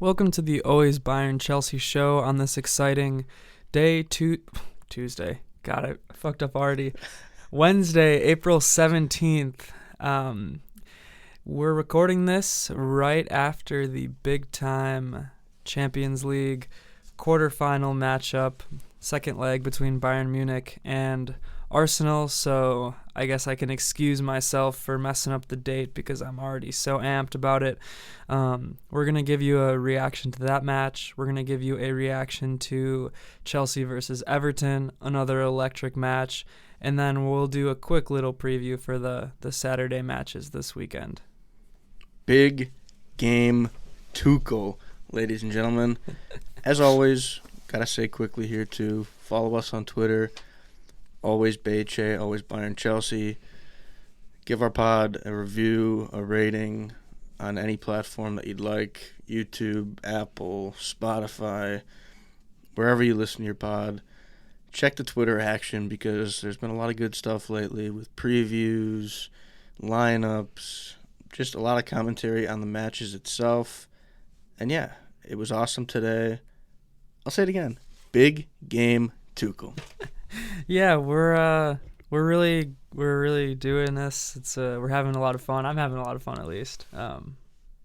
Welcome to the Always Bayern Chelsea show on this exciting Tuesday. God, I fucked up already. Wednesday, April 17th. We're recording this right after the big time Champions League quarterfinal matchup, second leg between Bayern Munich and Arsenal, so I guess I can excuse myself for messing up the date because I'm already so amped about it. We're going to give you a reaction to that match. We're going to give you a reaction to Chelsea versus Everton, another electric match, and then we'll do a quick little preview for the Saturday matches this weekend. Big game Tuchel, ladies and gentlemen. As always, gotta say quickly here too, follow us on Twitter. Always Bayche, always Bayern Chelsea. Give our pod a review, a rating on any platform that you'd like. YouTube, Apple, Spotify, wherever you listen to your pod. Check the Twitter action because there's been a lot of good stuff lately with previews, lineups, just a lot of commentary on the matches itself. And yeah, it was awesome today. I'll say it again. Big game Tuchel. Yeah, we're really doing this. We're having a lot of fun. I'm having a lot of fun at least.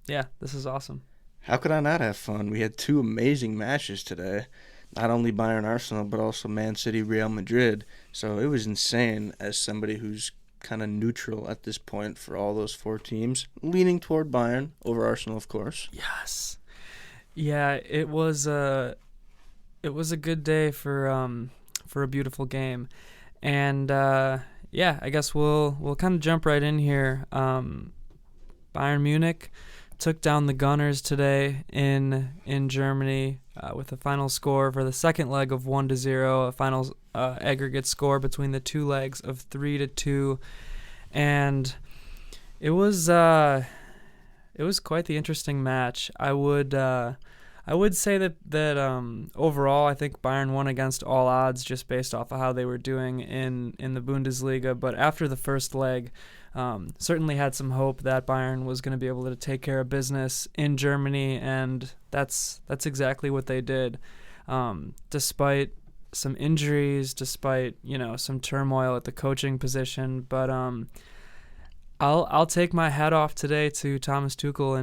Yeah, this is awesome. How could I not have fun? We had two amazing matches today. Not only Bayern Arsenal, but also Man City Real Madrid. So it was insane as somebody who's kind of neutral at this point for all those four teams, leaning toward Bayern over Arsenal, of course. Yes. Yeah, it was a good day for a beautiful game. And yeah, I guess we'll kind of jump right in here. Bayern Munich took down the Gunners today in Germany with a final score for the second leg of 1-0, a final aggregate score between the two legs of 3-2, and it was quite the interesting match. I would say that overall, I think Bayern won against all odds just based off of how they were doing in the Bundesliga. But after the first leg, certainly had some hope that Bayern was going to be able to take care of business in Germany, and that's exactly what they did. Despite some injuries, despite some turmoil at the coaching position, but I'll take my hat off today to Thomas Tuchel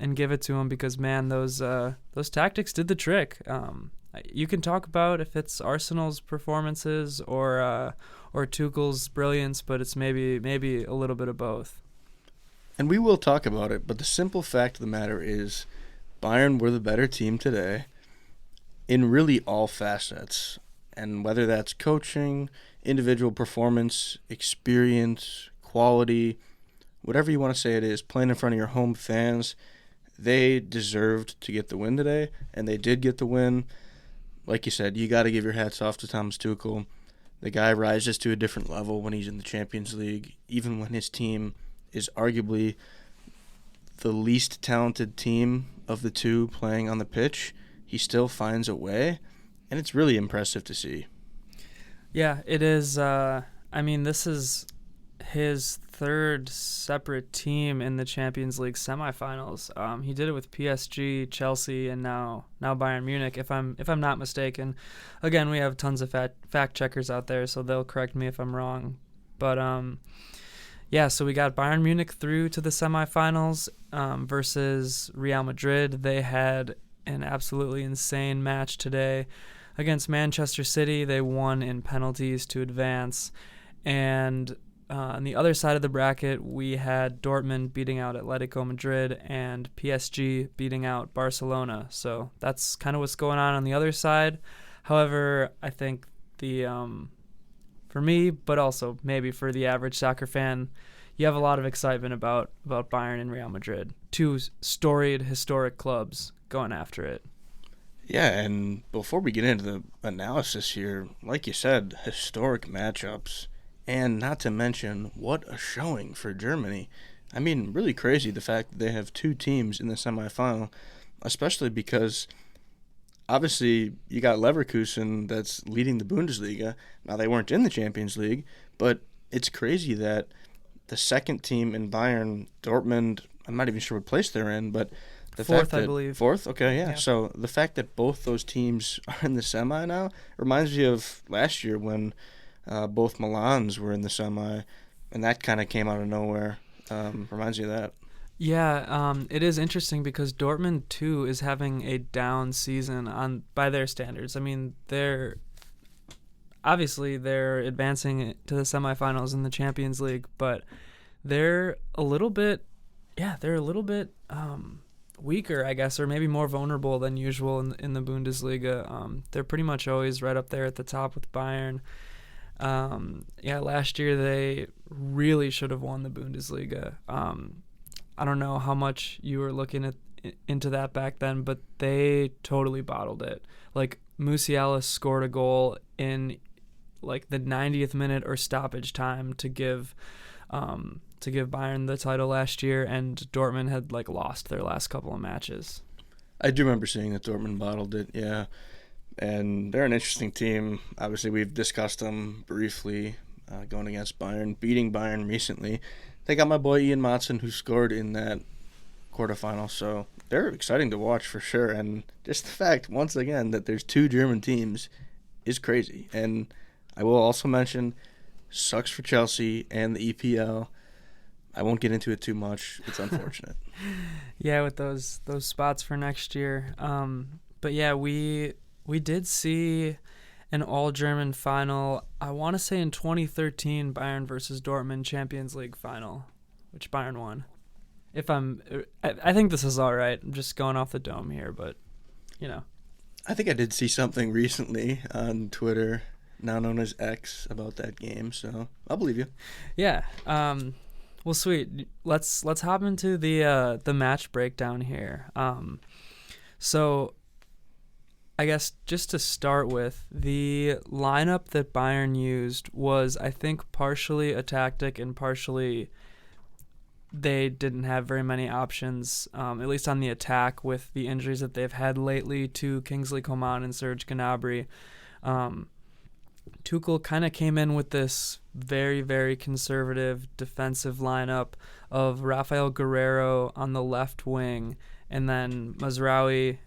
and give it to him because, man, those tactics did the trick. You can talk about if it's Arsenal's performances or Tuchel's brilliance, but it's maybe a little bit of both. And we will talk about it, but the simple fact of the matter is Bayern were the better team today in really all facets. And whether that's coaching, individual performance, experience, quality, whatever you want to say it is, playing in front of your home fans, they deserved to get the win today, and they did get the win. Like you said, you got to give your hats off to Thomas Tuchel. The guy rises to a different level when he's in the Champions League, even when his team is arguably the least talented team of the two playing on the pitch. He still finds a way, and it's really impressive to see. Yeah, it is. This is his third separate team in the Champions League semifinals. He did it with PSG, Chelsea, and now Bayern Munich, if I'm not mistaken. Again, we have tons of fact checkers out there, so they'll correct me if I'm wrong. But yeah, so we got Bayern Munich through to the semifinals versus Real Madrid. They had an absolutely insane match today against Manchester City. They won in penalties to advance, and on the other side of the bracket, we had Dortmund beating out Atletico Madrid and PSG beating out Barcelona. So that's kind of what's going on the other side. However, I think for me, but also maybe for the average soccer fan, you have a lot of excitement about Bayern and Real Madrid, two storied, historic clubs going after it. Yeah, and before we get into the analysis here, like you said, historic matchups. And not to mention, what a showing for Germany. I mean, really crazy the fact that they have two teams in the semifinal, especially because obviously you got Leverkusen that's leading the Bundesliga. Now, they weren't in the Champions League, but it's crazy that the second team in Bayern, Dortmund, I'm not even sure what place they're in, but The Fourth, fact I that believe. fourth, okay, yeah. Yeah. So the fact that both those teams are in the semi now reminds me of last year when both Milans were in the semi, and that kind of came out of nowhere. Reminds me of that. Yeah, it is interesting because Dortmund too is having a down season on by their standards. I mean, they're advancing to the semifinals in the Champions League, but they're a little bit, yeah, they're a little bit weaker, I guess, or maybe more vulnerable than usual in the Bundesliga. They're pretty much always right up there at the top with Bayern. Yeah, last year they really should have won the Bundesliga. I don't know how much you were looking into that back then, but they totally bottled it. Like Musiala scored a goal in like the 90th minute or stoppage time to give Bayern the title last year, and Dortmund had like lost their last couple of matches. I do remember seeing that Dortmund bottled it, yeah. And they're an interesting team. Obviously, we've discussed them briefly going against Bayern, beating Bayern recently. They got my boy Ian Matson, who scored in that quarterfinal, so they're exciting to watch for sure. And just the fact, once again, that there's two German teams is crazy. And I will also mention, sucks for Chelsea and the EPL. I won't get into it too much. It's unfortunate. Yeah, with those spots for next year. But yeah, we did see an all-German final, I want to say in 2013, Bayern versus Dortmund Champions League final, which Bayern won. I think this is all right. I'm just going off the dome here, but, you know. I think I did see something recently on Twitter, now known as X, about that game, so I'll believe you. Yeah. Well, sweet. Let's hop into the match breakdown here. So I guess just to start with, the lineup that Bayern used was, I think, partially a tactic and partially they didn't have very many options, at least on the attack, with the injuries that they've had lately to Kingsley Coman and Serge Gnabry. Tuchel kind of came in with this very, very conservative defensive lineup of Rafael Guerrero on the left wing, and then Mazraoui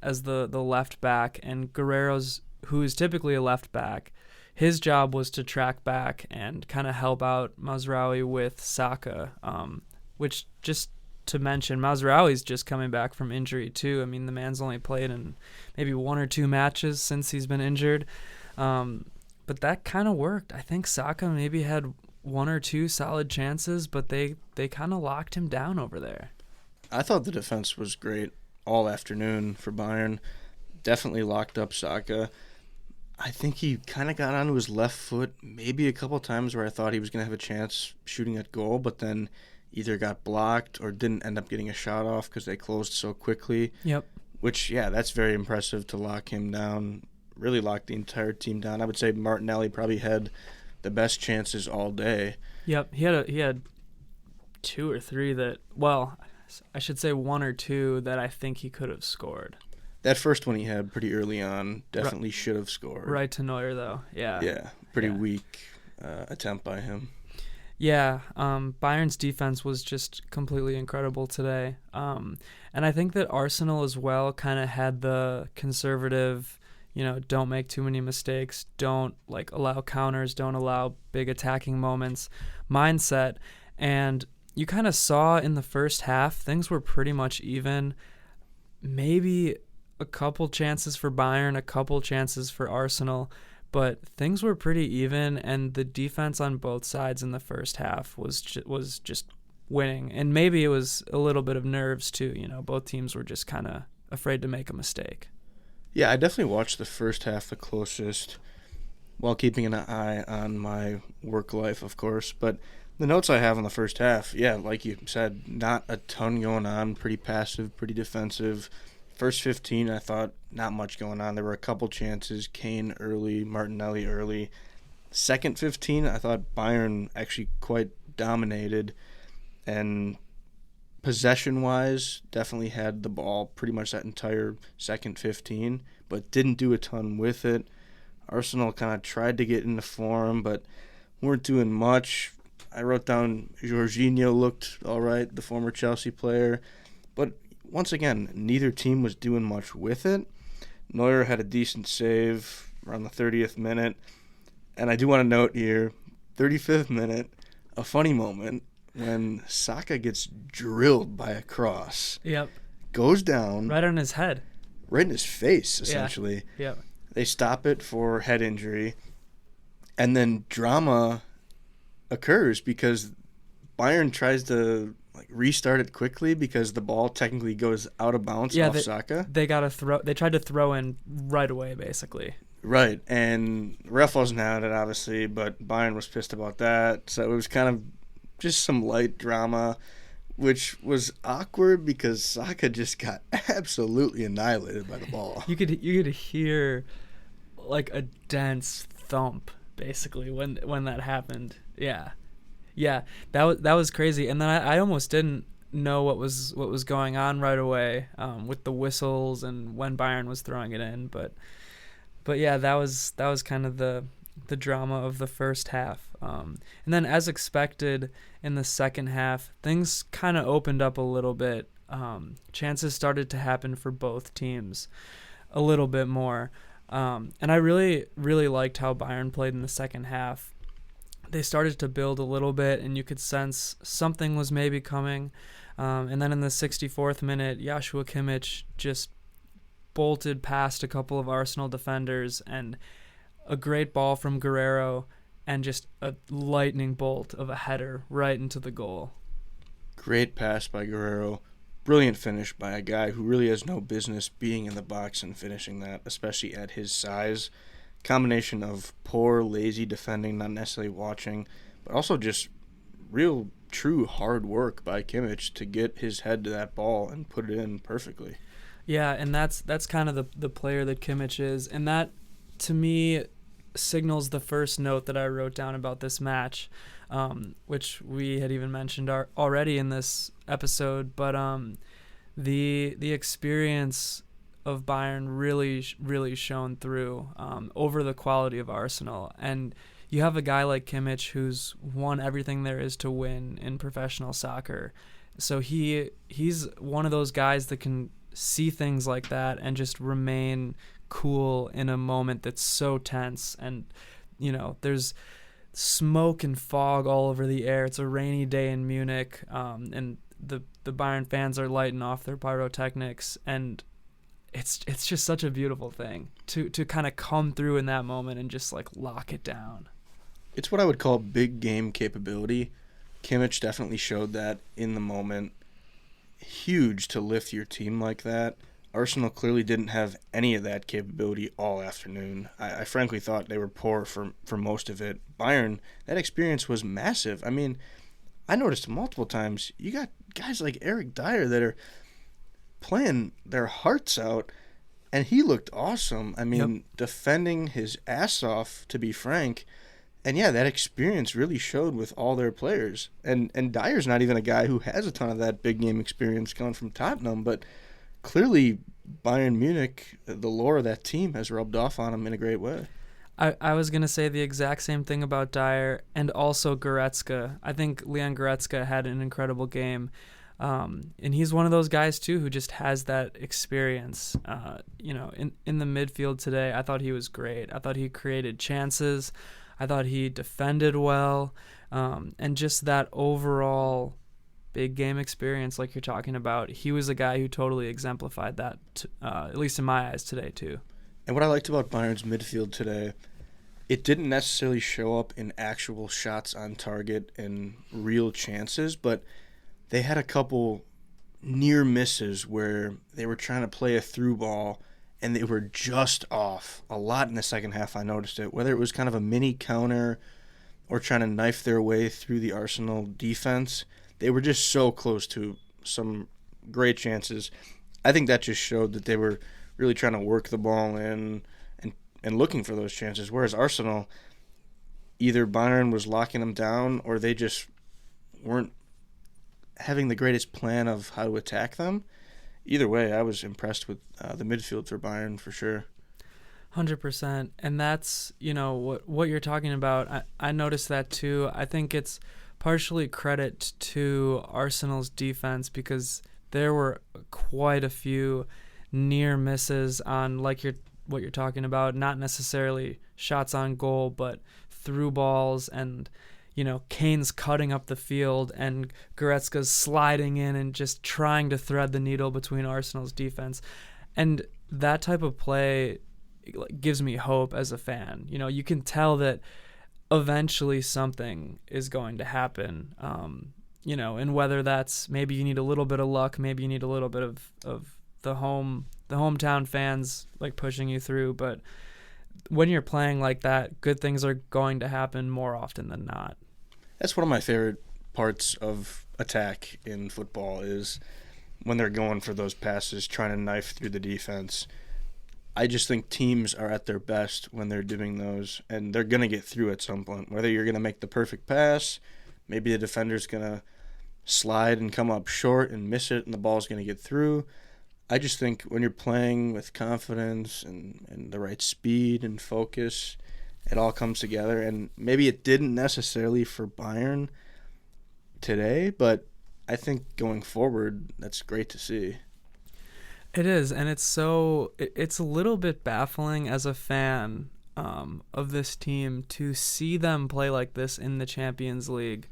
as the left back, and Guerrero's, who is typically a left back, his job was to track back and kind of help out Mazraoui with Saka, which, just to mention, Mazraoui's just coming back from injury too. I mean, the man's only played in maybe one or two matches since he's been injured, but that kind of worked. I think Saka maybe had one or two solid chances, but they kind of locked him down over there. I thought the defense was great all afternoon for Bayern. Definitely locked up Saka. I think he kind of got onto his left foot maybe a couple times where I thought he was going to have a chance shooting at goal, but then either got blocked or didn't end up getting a shot off because they closed so quickly. Yep. Which, yeah, that's very impressive to lock him down, really lock the entire team down. I would say Martinelli probably had the best chances all day. Yep, he had two or three that, well, I should say one or two that I think he could have scored. That first one he had pretty early on definitely should have scored. Right to Neuer, though. Yeah. Yeah, pretty weak attempt by him. Yeah, Bayern's defense was just completely incredible today. And I think that Arsenal as well kind of had the conservative, don't make too many mistakes, don't allow counters, don't allow big attacking moments mindset. And you kind of saw in the first half, things were pretty much even. Maybe a couple chances for Bayern, a couple chances for Arsenal, but things were pretty even, and the defense on both sides in the first half was just winning. And maybe it was a little bit of nerves too. Both teams were just kind of afraid to make a mistake. Yeah, I definitely watched the first half the closest while keeping an eye on my work life, of course. But the notes I have on the first half, yeah, like you said, not a ton going on, pretty passive, pretty defensive. First 15, I thought not much going on. There were a couple chances, Kane early, Martinelli early. Second 15, I thought Bayern actually quite dominated. And possession-wise, definitely had the ball pretty much that entire second 15, but didn't do a ton with it. Arsenal kind of tried to get into form, but weren't doing much. I wrote down Jorginho looked all right, the former Chelsea player. But once again, neither team was doing much with it. Neuer had a decent save around the 30th minute. And I do want to note here, 35th minute, a funny moment when Saka gets drilled by a cross. Yep. Goes down. Right on his head. Right in his face, essentially. Yeah. Yep. They stop it for head injury. And then drama occurs because Bayern tries to restart it quickly because the ball technically goes out of bounds off Saka. They tried to throw in right away, basically. Right, and ref wasn't at it, obviously, but Bayern was pissed about that. So it was kind of just some light drama, which was awkward because Saka just got absolutely annihilated by the ball. You could hear like a dense thump basically when that happened. Yeah, that was crazy. And then I almost didn't know what was going on right away with the whistles and when Bayern was throwing it in, but yeah, that was kind of the drama of the first half. And then as expected in the second half, things kind of opened up a little bit. Chances started to happen for both teams a little bit more. And I really, really liked how Bayern played in the second half. They started to build a little bit, and you could sense something was maybe coming. And then in the 64th minute, Joshua Kimmich just bolted past a couple of Arsenal defenders, and a great ball from Guerrero, and just a lightning bolt of a header right into the goal. Great pass by Guerrero. Brilliant finish by a guy who really has no business being in the box and finishing that, especially at his size. Combination of poor, lazy defending, not necessarily watching, but also just real, true hard work by Kimmich to get his head to that ball and put it in perfectly. Yeah, and that's kind of the player that Kimmich is, and that, to me, signals the first note that I wrote down about this match, which we had even mentioned already in this episode. But the experience of Bayern really shone through over the quality of Arsenal. And you have a guy like Kimmich who's won everything there is to win in professional soccer. So he's one of those guys that can see things like that and just remain cool in a moment that's so tense. And there's smoke and fog all over the air. It's a rainy day in Munich, and the Bayern fans are lighting off their pyrotechnics, and it's just such a beautiful thing to kind of come through in that moment and just lock it down. It's what I would call big game capability. Kimmich definitely showed that in the moment. Huge to lift your team like that. Arsenal clearly didn't have any of that capability all afternoon. I frankly thought they were poor for most of it. Bayern, that experience was massive. I mean, I noticed multiple times, you got guys like Eric Dyer that are playing their hearts out, and he looked awesome. I mean, defending his ass off, to be frank. And yeah, that experience really showed with all their players. And Dyer's not even a guy who has a ton of that big game experience coming from Tottenham, but clearly Bayern Munich, the lore of that team, has rubbed off on him in a great way. I was going to say the exact same thing about Dyer and also Goretzka. I think Leon Goretzka had an incredible game. And he's one of those guys, too, who just has that experience. In the midfield today, I thought he was great. I thought he created chances. I thought he defended well. And just that overall big game experience like you're talking about, he was a guy who totally exemplified that, at least in my eyes today, too. And what I liked about Bayern's midfield today, it didn't necessarily show up in actual shots on target and real chances, but they had a couple near misses where they were trying to play a through ball and they were just off. A lot in the second half, I noticed it. Whether it was kind of a mini counter or trying to knife their way through the Arsenal defense, they were just so close to some great chances. I think that just showed that they were really trying to work the ball in and looking for those chances, whereas Arsenal, either Bayern was locking them down or they just weren't having the greatest plan of how to attack them. Either way, I was impressed with the midfield for Bayern for sure. 100%. And that's, what you're talking about. I noticed that too. I think it's partially credit to Arsenal's defense because there were quite a few near misses on what you're talking about, not necessarily shots on goal, but through balls and Kane's cutting up the field and Goretzka's sliding in and just trying to thread the needle between Arsenal's defense. And that type of play gives me hope as a fan. You can tell that eventually something is going to happen. And whether that's maybe you need a little bit of luck, maybe you need a little bit of the hometown fans pushing you through, but when you're playing like that, good things are going to happen more often than not. That's one of my favorite parts of attack in football is when they're going for those passes, trying to knife through the defense. I just think teams are at their best when they're doing those, and they're going to get through at some point. Whether you're going to make the perfect pass, maybe the defender's going to slide and come up short and miss it, and the ball's going to get through. I just think when you're playing with confidence and the right speed and focus, it all comes together. And maybe it didn't necessarily for Bayern today, but I think going forward, that's great to see. It is, and it's a little bit baffling as a fan of this team to see them play like this in the Champions League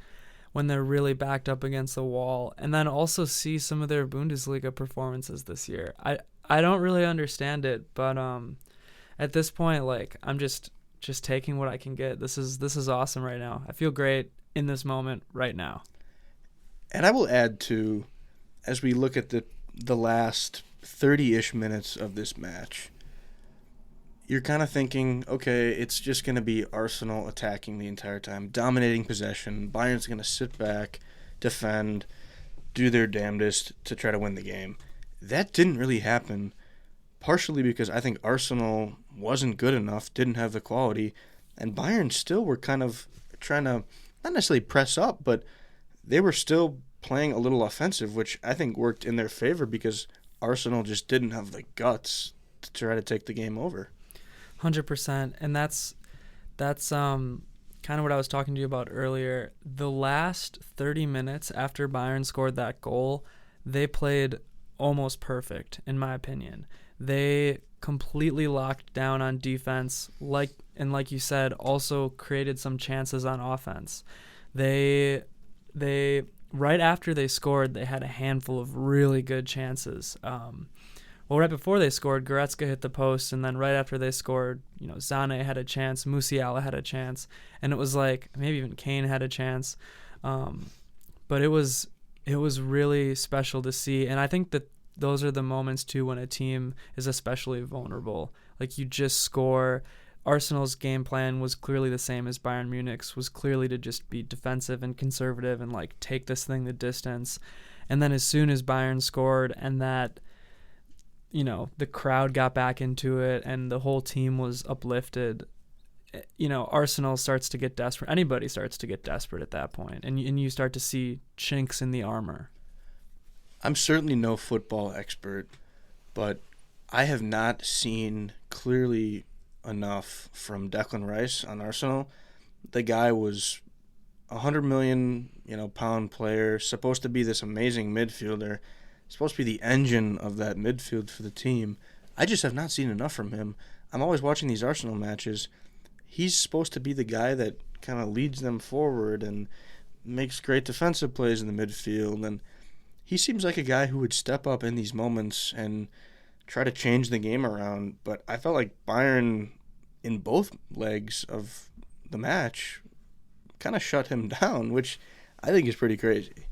when they're really backed up against the wall, and then also see some of their Bundesliga performances this year. I don't really understand it, but at this point, I'm just taking what I can get. This is awesome right now. I feel great in this moment right now. And I will add to, as we look at the last 30-ish minutes of this match, you're kind of thinking, okay, it's just going to be Arsenal attacking the entire time, dominating possession. Bayern's going to sit back, defend, do their damnedest to try to win the game. That didn't really happen, partially because I think Arsenal wasn't good enough, didn't have the quality, and Bayern still were kind of trying to, not necessarily press up, but they were still playing a little offensive, which I think worked in their favor because Arsenal just didn't have the guts to try to take the game over. 100%, and that's kind of what I was talking to you about earlier. The last 30 minutes after Bayern scored that goal, they played almost perfect, in my opinion. They completely locked down on defense, like you said, also created some chances on offense. They right after they scored, they had a handful of really good chances. Right before they scored, Goretzka hit the post, and then right after they scored, Zane had a chance, Musiala had a chance, and it was maybe even Kane had a chance. But it was really special to see, and I think that those are the moments too when a team is especially vulnerable. You just score. Arsenal's game plan was clearly the same as Bayern Munich's, was clearly to just be defensive and conservative and take this thing the distance. And then as soon as Bayern scored and that the crowd got back into it and the whole team was uplifted, Arsenal starts to get desperate. Anybody starts to get desperate at that point, and you start to see chinks in the armor. I'm certainly no football expert, but I have not seen clearly enough from Declan Rice on Arsenal. The guy was a 100 million, pound player, supposed to be this amazing midfielder, supposed to be the engine of that midfield for the team. I just have not seen enough from him. I'm always watching these Arsenal matches. He's supposed to be the guy that kind of leads them forward and makes great defensive plays in the midfield, and he seems like a guy who would step up in these moments and try to change the game around. But I felt like Bayern, in both legs of the match, kind of shut him down, which I think is pretty crazy.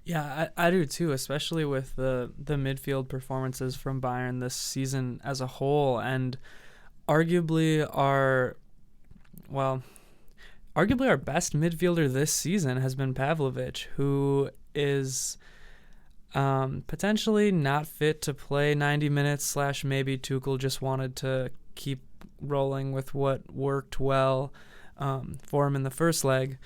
Yeah, I do too, especially with the midfield performances from Bayern this season as a whole. And arguably our best midfielder this season has been Pavlovic, who is potentially not fit to play 90 minutes / maybe Tuchel just wanted to keep rolling with what worked well for him in the first leg.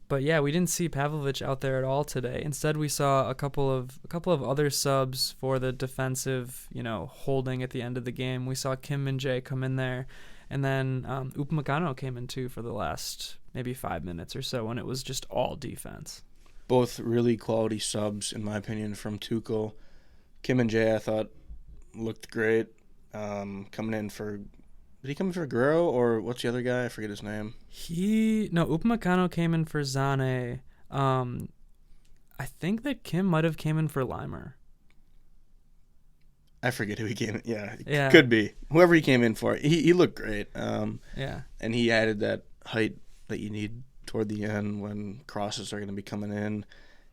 But yeah, we didn't see Pavlovic out there at all today. Instead, we saw a couple of other subs for the defensive, holding at the end of the game. We saw Kim Min-jae come in there, and then Upamecano came in too for the last maybe 5 minutes or so when it was just all defense. Both really quality subs, in my opinion, from Tuchel. Kim and Jay, I thought, looked great. Coming in for, did he come in for Guerrero or what's the other guy? I forget his name. Upamecano came in for Zane. I think that Kim might have came in for Limer. I forget who he came in. Yeah, Yeah. could be. Whoever he came in for. He looked great. Yeah. And he added that height that you need toward the end when crosses are going to be coming in.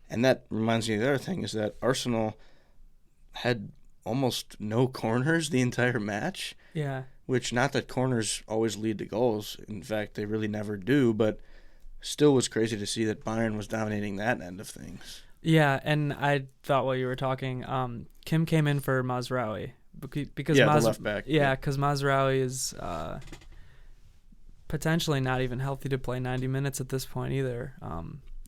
And that reminds me of the other thing is that Arsenal had almost no corners the entire match. Yeah. Which, not that corners always lead to goals. In fact, they really never do. But still was crazy to see that Bayern was dominating that end of things. Yeah, and I thought while you were talking, Kim came in for Mazraoui because the left back. Yeah, because Mazraoui is potentially not even healthy to play 90 minutes at this point either.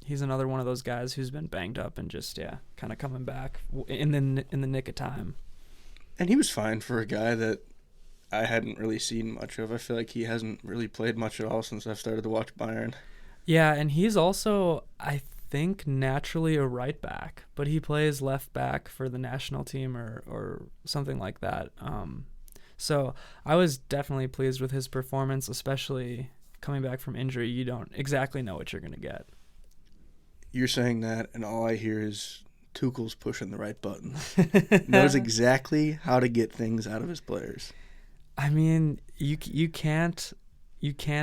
He's another one of those guys who's been banged up and just kind of coming back in the nick of time. And he was fine for a guy that I hadn't really seen much of. I feel like he hasn't really played much at all since I've started to watch Bayern. Yeah, and he's also, I think, naturally a right back, but he plays left back for the national team or something like that. So I was definitely pleased with his performance, especially coming back from injury. You don't exactly know what you're going to get. You're saying that, and all I hear is Tuchel's pushing the right buttons. Knows exactly how to get things out of his players. I mean, you can't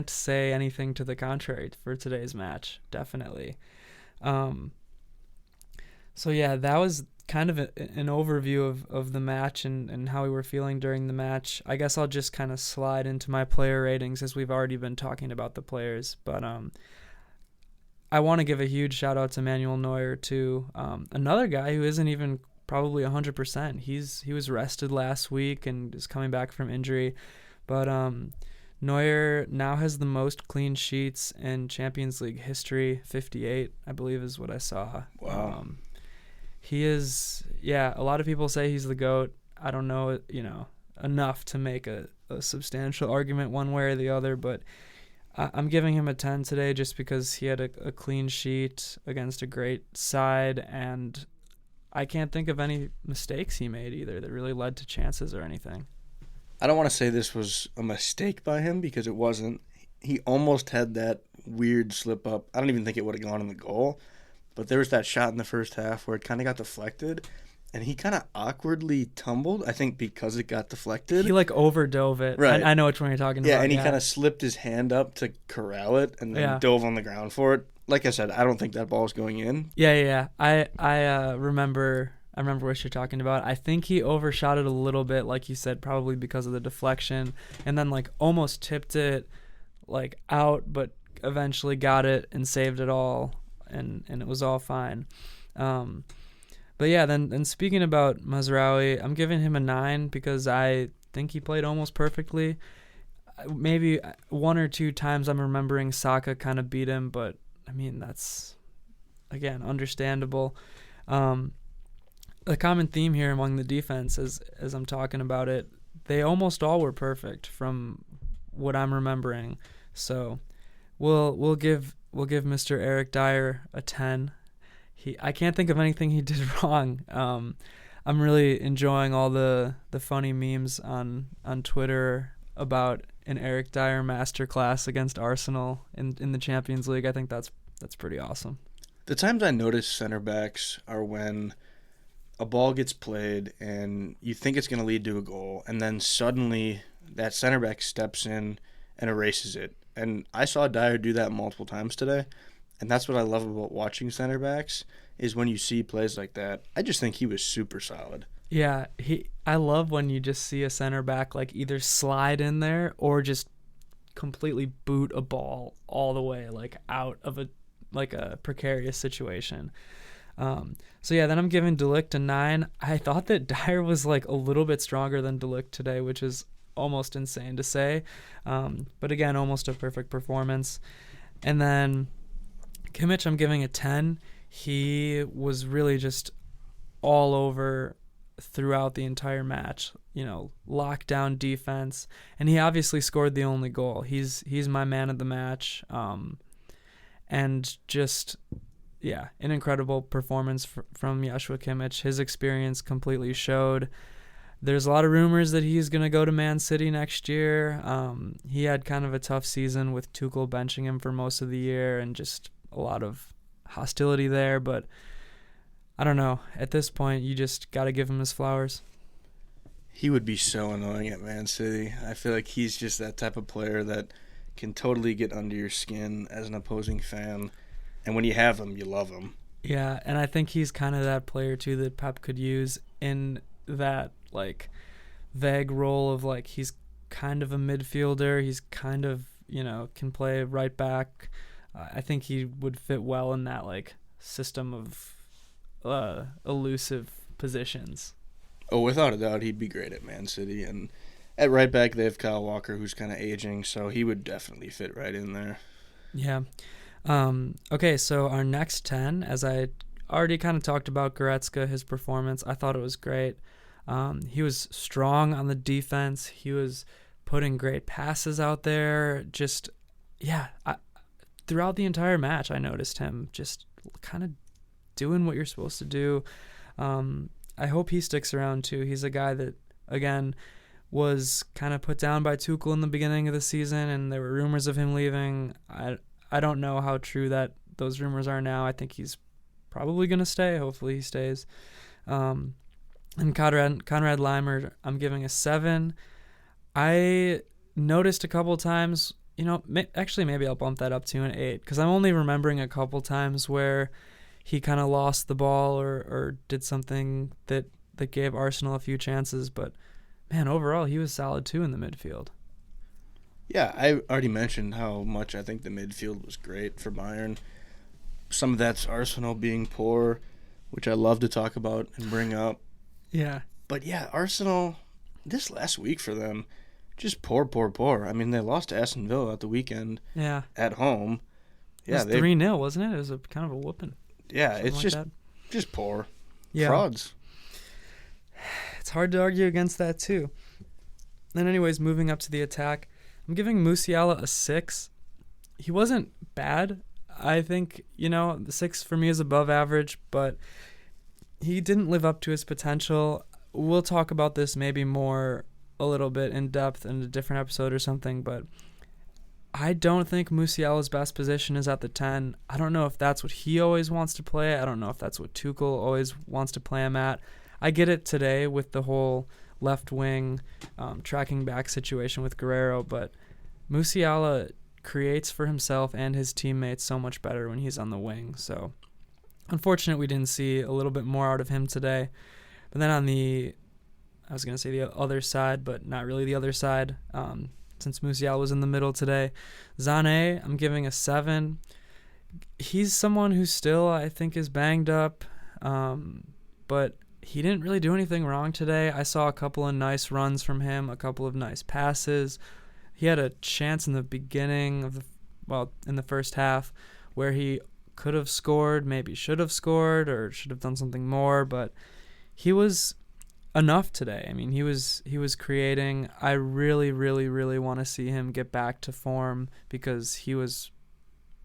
say anything to the contrary for today's match, definitely. So yeah, that was kind of an overview of the match and how we were feeling during the match. I guess I'll just kind of slide into my player ratings as we've already been talking about the players. But I want to give a huge shout out to Manuel Neuer too. Another guy who isn't even probably 100%. He was rested last week and is coming back from injury. But Neuer now has the most clean sheets in Champions League history, 58, I believe is what I saw. Wow. He is, a lot of people say he's the GOAT. I don't know, enough to make a substantial argument one way or the other, but I'm giving him a 10 today just because he had a clean sheet against a great side, and I can't think of any mistakes he made either that really led to chances or anything. I don't want to say this was a mistake by him because it wasn't. He almost had that weird slip up. I don't even think it would have gone in the goal, but there was that shot in the first half where it kind of got deflected, and he kind of awkwardly tumbled, I think because it got deflected. He overdove it. Right. I know which one you're talking about. Yeah, and he kind of slipped his hand up to corral it and then dove on the ground for it. Like I said, I don't think that ball's going in. Yeah. I remember what you're talking about. I think he overshot it a little bit, like you said, probably because of the deflection, and then almost tipped it out, but eventually got it and saved it all, and it was all fine. But yeah, then speaking about Mazraoui, I'm giving him a 9 because I think he played almost perfectly. Maybe one or two times I'm remembering Saka kind of beat him, but I mean that's again understandable. A common theme here among the defense, as I'm talking about it, they almost all were perfect from what I'm remembering. So we'll give Mr. Eric Dyer a 10. I can't think of anything he did wrong. I'm really enjoying all the funny memes on Twitter about an Eric Dyer masterclass against Arsenal in the Champions League. I think that's pretty awesome. The times I notice center backs are when a ball gets played and you think it's going to lead to a goal, and then suddenly that center back steps in and erases it. And I saw Dyer do that multiple times today, and that's what I love about watching center backs is when you see plays like that. I just think he was super solid. Yeah, I love when you just see a center back either slide in there or just completely boot a ball all the way out of a precarious situation. So yeah, then I'm giving De Ligt a 9. I thought that Dyer was a little bit stronger than De Ligt today, which is almost insane to say. But again, almost a perfect performance. And then Kimmich, I'm giving a 10. He was really just all over throughout the entire match, lockdown defense, and he obviously scored the only goal. He's my man of the match, and just yeah, an incredible performance from Joshua Kimmich. His experience completely showed. There's a lot of rumors that he's going to go to Man City next year. He had kind of a tough season with Tuchel benching him for most of the year and just a lot of hostility there. But I don't know. At this point, you just got to give him his flowers. He would be so annoying at Man City. I feel like he's just that type of player that can totally get under your skin as an opposing fan. And when you have him, you love him. Yeah, and I think he's kind of that player, too, that Pep could use in that, like, vague role of, like, he's kind of a midfielder. He's kind of, can play right back. I think he would fit well in that, like, system of elusive positions. Oh, without a doubt, he'd be great at Man City. And at right back, they have Kyle Walker, who's kind of aging, so he would definitely fit right in there. Yeah. Okay, so our next 10, as I already kind of talked about Goretzka, his performance, I thought it was great. He was strong on the defense. He was putting great passes out there. Just, yeah, throughout the entire match, I noticed him just kind of doing what you're supposed to do. I hope he sticks around, too. He's a guy that, again, was kind of put down by Tuchel in the beginning of the season, and there were rumors of him leaving. I don't know how true that those rumors are now. I think he's probably going to stay. Hopefully he stays. And Conrad Leimer, I'm giving a 7. I noticed a couple times, actually maybe I'll bump that up to an 8 because I'm only remembering a couple times where he kind of lost the ball or did something that gave Arsenal a few chances. But, man, overall he was solid too in the midfield. Yeah, I already mentioned how much I think the midfield was great for Bayern. Some of that's Arsenal being poor, which I love to talk about and bring up. Yeah. But yeah, Arsenal, this last week for them, just poor. I mean, they lost to Aston Villa at the weekend. Yeah. At home. Yeah, it was 3-0, wasn't it? It was a kind of a whooping. Yeah, it's like just poor. Yeah. Frauds. It's hard to argue against that too. Then anyways, moving up to the attack, I'm giving Musiala a 6. He wasn't bad. I think, the 6 for me is above average, but he didn't live up to his potential. We'll talk about this maybe more a little bit in depth in a different episode or something, but I don't think Musiala's best position is at the 10. I don't know if that's what he always wants to play. I don't know if that's what Tuchel always wants to play him at. I get it today with the whole left wing tracking back situation with Guerrero, but Musiala creates for himself and his teammates so much better when he's on the wing. So unfortunate we didn't see a little bit more out of him today. But then on the other side, but not really the other side, since Musiala was in the middle today, Sané, I'm giving a 7. He's someone who still, I think, is banged up, but he didn't really do anything wrong today. I saw a couple of nice runs from him, a couple of nice passes. He had a chance in the beginning of in the first half where he could have scored, maybe should have scored or should have done something more, but he was enough today. I mean, he was creating. I really, really, really want to see him get back to form because he was,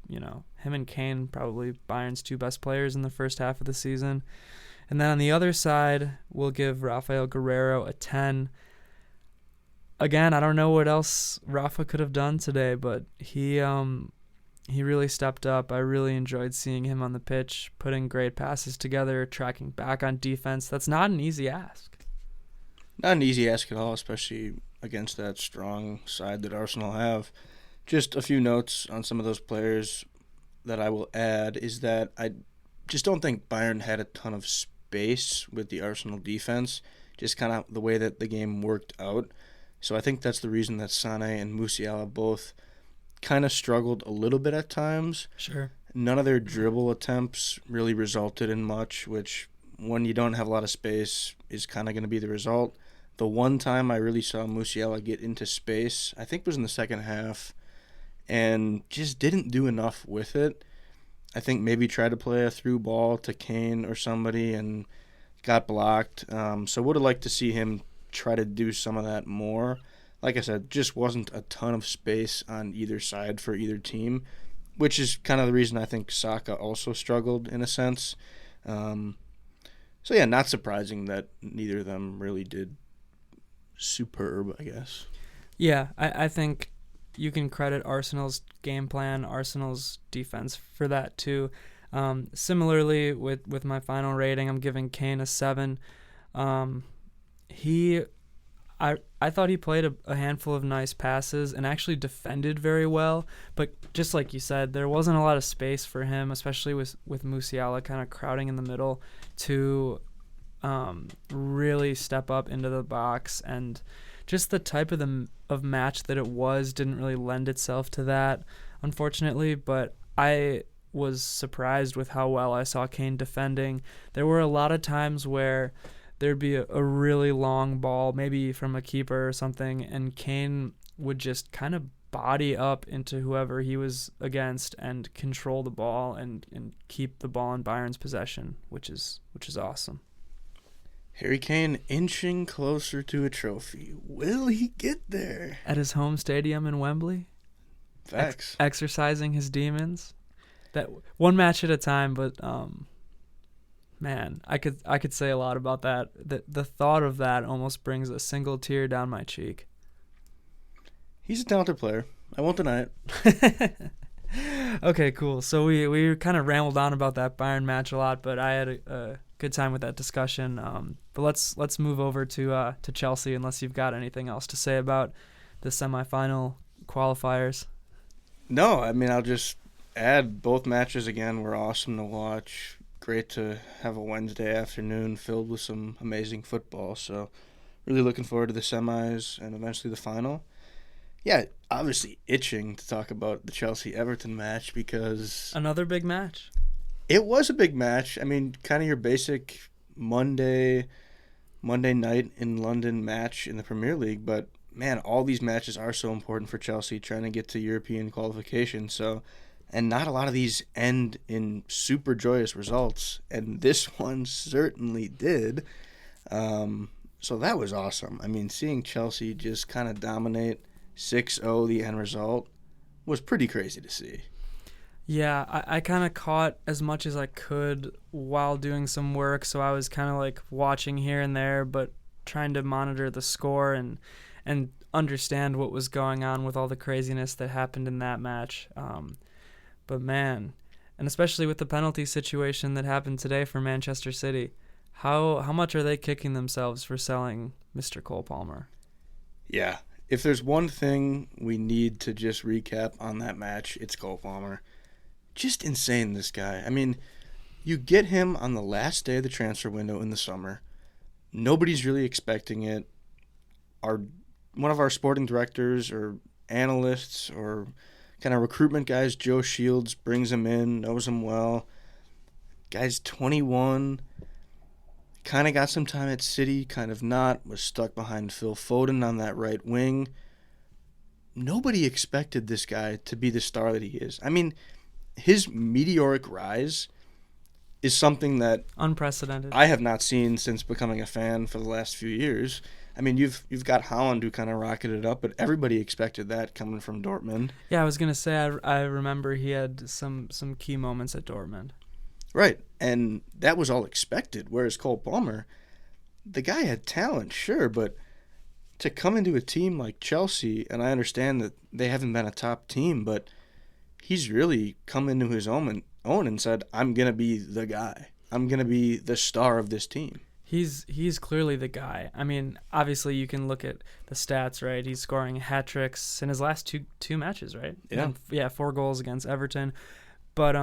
him and Kane probably Bayern's 2 best players in the first half of the season. And then on the other side, we'll give Rafael Guerrero a 10. Again, I don't know what else Rafa could have done today, but he really stepped up. I really enjoyed seeing him on the pitch, putting great passes together, tracking back on defense. That's not an easy ask. Not an easy ask at all, especially against that strong side that Arsenal have. Just a few notes on some of those players that I will add is that I just don't think Bayern had a ton of space with the Arsenal defense, just kind of the way that the game worked out. So I think that's the reason that Sané and Musiala both kind of struggled a little bit at times. Sure. None of their dribble attempts really resulted in much, which when you don't have a lot of space is kind of going to be the result. The one time I really saw Musiala get into space, I think was in the second half, and just didn't do enough with it. I think maybe tried to play a through ball to Kane or somebody and got blocked. So would have liked to see him try to do some of that more. Like I said, just wasn't a ton of space on either side for either team. which is kind of the reason I think Saka also struggled in a sense. So yeah, not surprising that neither of them really did superb, I guess. Yeah, I think you can credit Arsenal's game plan, Arsenal's defense for that too. Similarly, with my final rating, I'm giving Kane a 7. He, I thought he played a handful of nice passes and actually defended very well. But just like you said, there wasn't a lot of space for him, especially with Musiala kind of crowding in the middle to really step up into the box. And just the type of match that it was didn't really lend itself to that, unfortunately. But I was surprised with how well I saw Kane defending. There were a lot of times where there'd be a really long ball, maybe from a keeper or something, and Kane would just kind of body up into whoever he was against and control the ball and keep the ball in Bayern's possession, which is awesome. Harry Kane inching closer to a trophy. Will he get there? At his home stadium in Wembley? Facts. Exercising his demons. That one match at a time, but man, I could say a lot about that. The thought of that almost brings a single tear down my cheek. He's a talented player. I won't deny it. Okay, cool. So we kind of rambled on about that Bayern match a lot, but I had a good time with that discussion. But let's move over to Chelsea, unless you've got anything else to say about the semifinal qualifiers. No, I mean, I'll just add both matches again were awesome to watch. Great to have a Wednesday afternoon filled with some amazing football. So really looking forward to the semis and eventually the final. Yeah, obviously itching to talk about the Chelsea-Everton match because Another big match. it was a big match. I mean, kind of your basic Monday night in London match in the Premier League. But, man, all these matches are so important for Chelsea trying to get to European qualification. So, and not a lot of these end in super joyous results. And this one certainly did. So that was awesome. I mean, seeing Chelsea just kind of dominate 6-0 the end result was pretty crazy to see. Yeah, I kind of caught as much as I could while doing some work, so I was kind of like watching here and there, but trying to monitor the score and understand what was going on with all the craziness that happened in that match. But man, and especially with the penalty situation that happened today for Manchester City, how much are they kicking themselves for selling Mr. Cole Palmer? Yeah, if there's one thing we need to just recap on that match, it's Cole Palmer. Just insane, this guy. I mean, you get him on the last day of the transfer window in the summer. Nobody's really expecting it. One of our sporting directors or analysts or kind of recruitment guys, Joe Shields, brings him in, knows him well. Guy's 21, kind of got some time at City, kind of not, was stuck behind Phil Foden on that right wing. Nobody expected this guy to be the star that he is. I mean, his meteoric rise is something that Unprecedented. I have not seen since becoming a fan for the last few years. I mean, you've got Haaland who kind of rocketed up, but everybody expected that coming from Dortmund. Yeah, I was gonna say I remember he had some key moments at Dortmund. Right, and that was all expected. Whereas Cole Palmer, the guy had talent, sure, but to come into a team like Chelsea, and I understand that they haven't been a top team, but he's really come into his own and said, I'm going to be the guy. I'm going to be the star of this team. He's clearly the guy. I mean, obviously you can look at the stats, right? He's scoring hat tricks in his last two matches, right? Yeah. 4 goals against Everton. But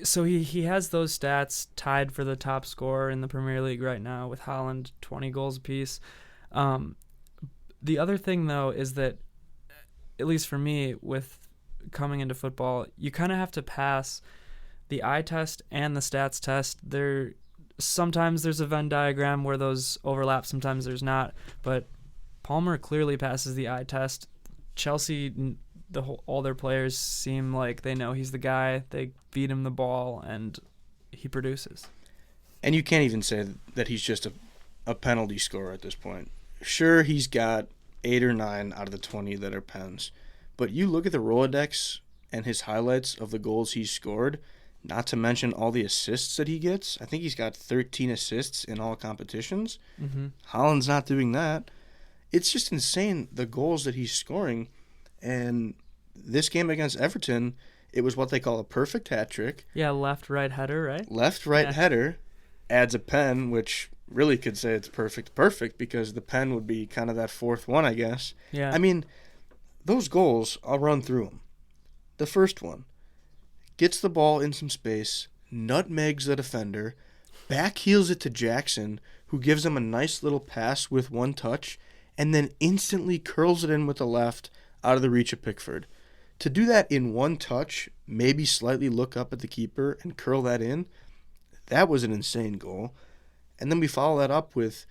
so he has those stats tied for the top scorer in the Premier League right now with Haaland, 20 goals apiece. The other thing though is that, at least for me, with coming into football, you kind of have to pass the eye test and the stats test. Sometimes there's a Venn diagram where those overlap, sometimes there's not, but Palmer clearly passes the eye test. Chelsea, all their players seem like they know he's the guy. They feed him the ball and he produces. And you can't even say that he's just a penalty scorer at this point. Sure, he's got 8 or 9 out of the 20 that are pens. But you look at the Rolodex and his highlights of the goals he's scored, not to mention all the assists that he gets. I think he's got 13 assists in all competitions. Mm-hmm. Haaland's not doing that. It's just insane the goals that he's scoring. And this game against Everton, it was what they call a perfect hat trick. Yeah, left right header, right? Left right header adds a pen, which really could say it's perfect because the pen would be kind of that fourth one, I guess. Yeah. I mean, those goals, I'll run through them. The first one gets the ball in some space, nutmegs the defender, backheels it to Jackson, who gives him a nice little pass with one touch, and then instantly curls it in with the left out of the reach of Pickford. To do that in one touch, maybe slightly look up at the keeper and curl that in, that was an insane goal. And then we follow that up with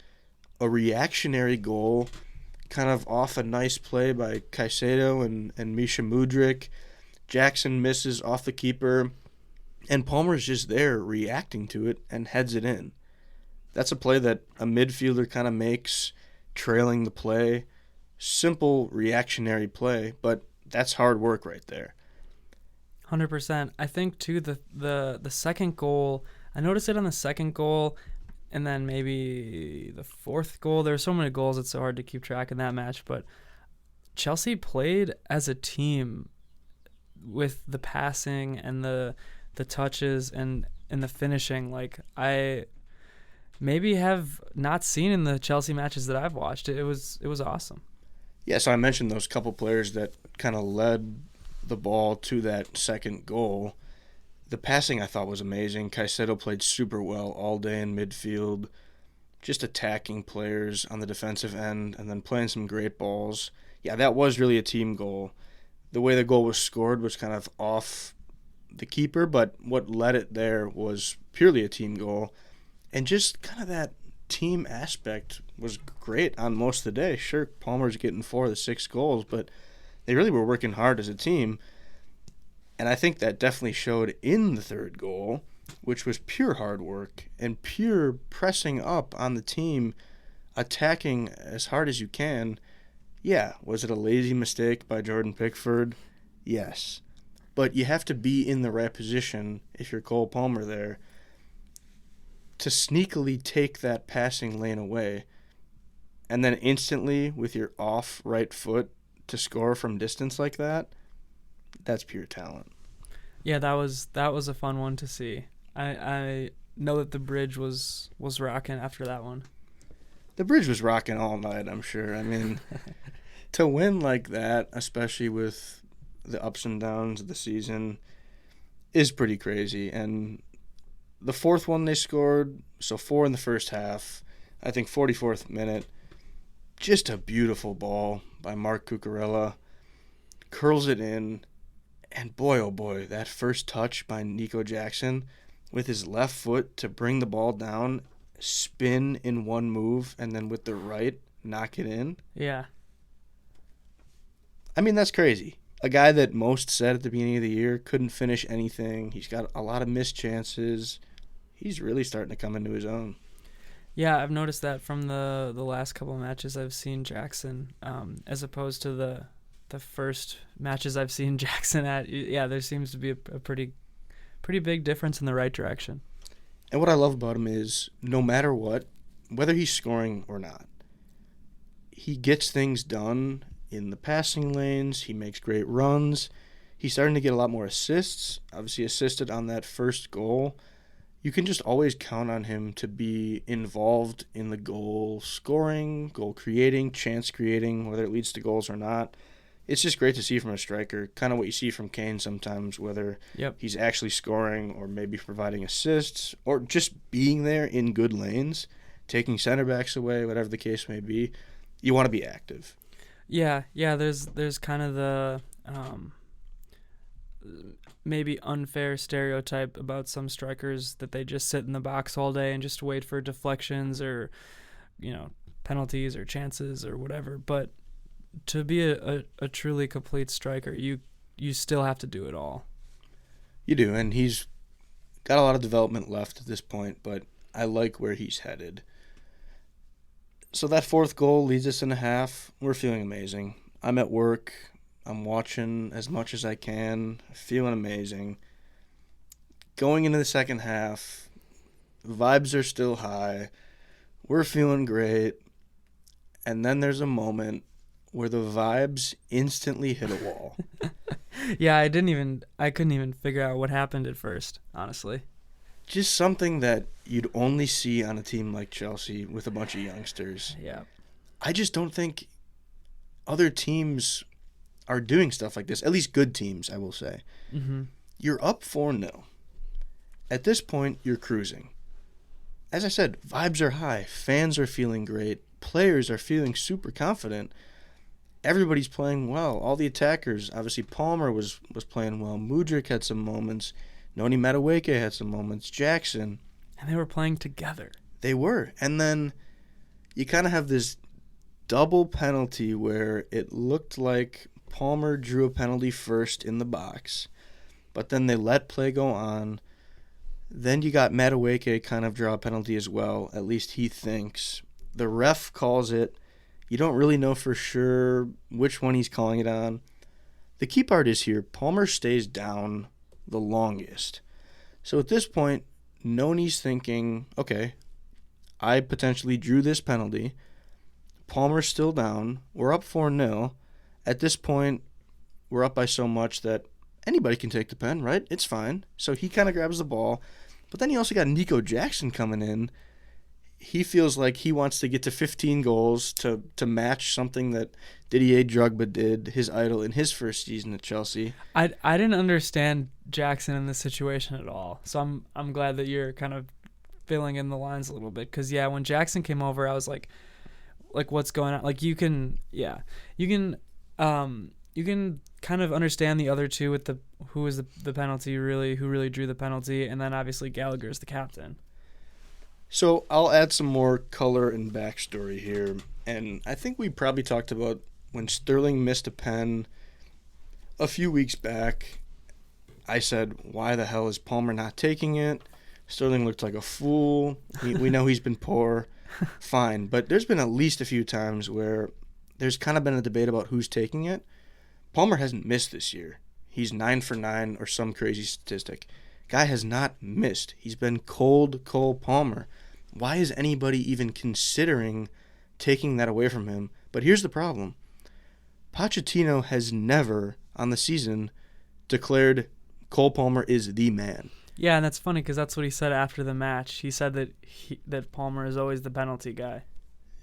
a reactionary goal, kind of off a nice play by Caicedo and Misha Mudryk. Jackson misses off the keeper, and Palmer's just there reacting to it and heads it in. That's a play that a midfielder kind of makes, trailing the play. Simple reactionary play, but that's hard work right there. 100%. I think, too, the second goal, I noticed it on the second goal, and then maybe the fourth goal. There were so many goals, it's so hard to keep track in that match, but Chelsea played as a team with the passing and the touches and the finishing. Like, I maybe have not seen in the Chelsea matches that I've watched. It was awesome. Yeah, so I mentioned those couple players that kind of led the ball to that second goal. The passing I thought was amazing. Caicedo played super well all day in midfield, just attacking players on the defensive end and then playing some great balls. Yeah, that was really a team goal. The way the goal was scored was kind of off the keeper, but what led it there was purely a team goal. And just kind of that team aspect was great on most of the day. Sure, Palmer's getting 4 of the 6 goals, but they really were working hard as a team. And I think that definitely showed in the third goal, which was pure hard work and pure pressing up on the team, attacking as hard as you can. Yeah, was it a lazy mistake by Jordan Pickford? Yes. But you have to be in the right position, if you're Cole Palmer there, to sneakily take that passing lane away and then instantly with your off right foot to score from distance like that. That's pure talent. Yeah, that was a fun one to see. I know that the bridge was rocking after that one. The bridge was rocking all night, I'm sure. I mean, to win like that, especially with the ups and downs of the season, is pretty crazy. And the fourth one they scored, so 4 in the first half, I think 44th minute, just a beautiful ball by Mark Cucurella. Curls it in, and boy, oh boy, that first touch by Nico Jackson with his left foot to bring the ball down, spin in one move, and then with the right, knock it in. Yeah. I mean, that's crazy. A guy that most said at the beginning of the year couldn't finish anything. He's got a lot of missed chances. He's really starting to come into his own. Yeah, I've noticed that from the last couple of matches I've seen Jackson, as opposed to the first matches I've seen Jackson at. Yeah, there seems to be a pretty big difference in the right direction. And what I love about him is no matter what, whether he's scoring or not, he gets things done in the passing lanes. He makes great runs. He's starting to get a lot more assists. Obviously assisted on that first goal. You can just always count on him to be involved in the goal scoring, goal creating, chance creating, whether it leads to goals or not. It's just great to see from a striker, kind of what you see from Kane sometimes, whether he's actually scoring or maybe providing assists or just being there in good lanes, taking center backs away, whatever the case may be. You want to be active. Yeah. There's kind of the maybe unfair stereotype about some strikers that they just sit in the box all day and just wait for deflections or, penalties or chances or whatever. But to be a truly complete striker, you still have to do it all. You do, and he's got a lot of development left at this point, but I like where he's headed. So that fourth goal leads us in a half. We're feeling amazing. I'm at work. I'm watching as much as I can, feeling amazing. Going into the second half, vibes are still high. We're feeling great. And then there's a moment where the vibes instantly hit a wall. Yeah, I couldn't even figure out what happened at first, honestly. Just something that you'd only see on a team like Chelsea with a bunch of youngsters. Yeah. I just don't think other teams are doing stuff like this. At least good teams, I will say. Mm-hmm. You're up 4-0. At this point, you're cruising. As I said, vibes are high. Fans are feeling great. Players are feeling super confident. Everybody's playing well. All the attackers, obviously Palmer was playing well. Mudryk had some moments. Noni Madueke had some moments. Jackson. And they were playing together. They were. And then you kind of have this double penalty where it looked like Palmer drew a penalty first in the box, but then they let play go on. Then you got Madueke kind of draw a penalty as well, at least he thinks. The ref calls it. You don't really know for sure which one he's calling it on. The key part is here, Palmer stays down the longest. So at this point, Noni's thinking, okay, I potentially drew this penalty. Palmer's still down. We're up 4-0. At this point, we're up by so much that anybody can take the pen, right? It's fine. So he kind of grabs the ball. But then you also got Nico Jackson coming in. He feels like he wants to get to 15 goals to match something that Didier Drogba did, his idol, in his first season at Chelsea. I didn't understand Jackson in this situation at all. So I'm glad that you're kind of filling in the lines a little bit. Because, yeah, when Jackson came over, I was like, what's going on? Like, you can kind of understand the other two with who was the penalty really, who really drew the penalty, and then obviously Gallagher's the captain. So I'll add some more color and backstory here. And I think we probably talked about when Sterling missed a pen a few weeks back. I said, why the hell is Palmer not taking it? Sterling looked like a fool. We know he's been poor. Fine. But there's been at least a few times where there's kind of been a debate about who's taking it. Palmer hasn't missed this year. He's 9 for 9 or some crazy statistic. Guy has not missed. He's been cold Cole Palmer. Why is anybody even considering taking that away from him? But here's the problem. Pochettino has never, on the season, declared Cole Palmer is the man. Yeah, and that's funny because that's what he said after the match. He said that Palmer is always the penalty guy.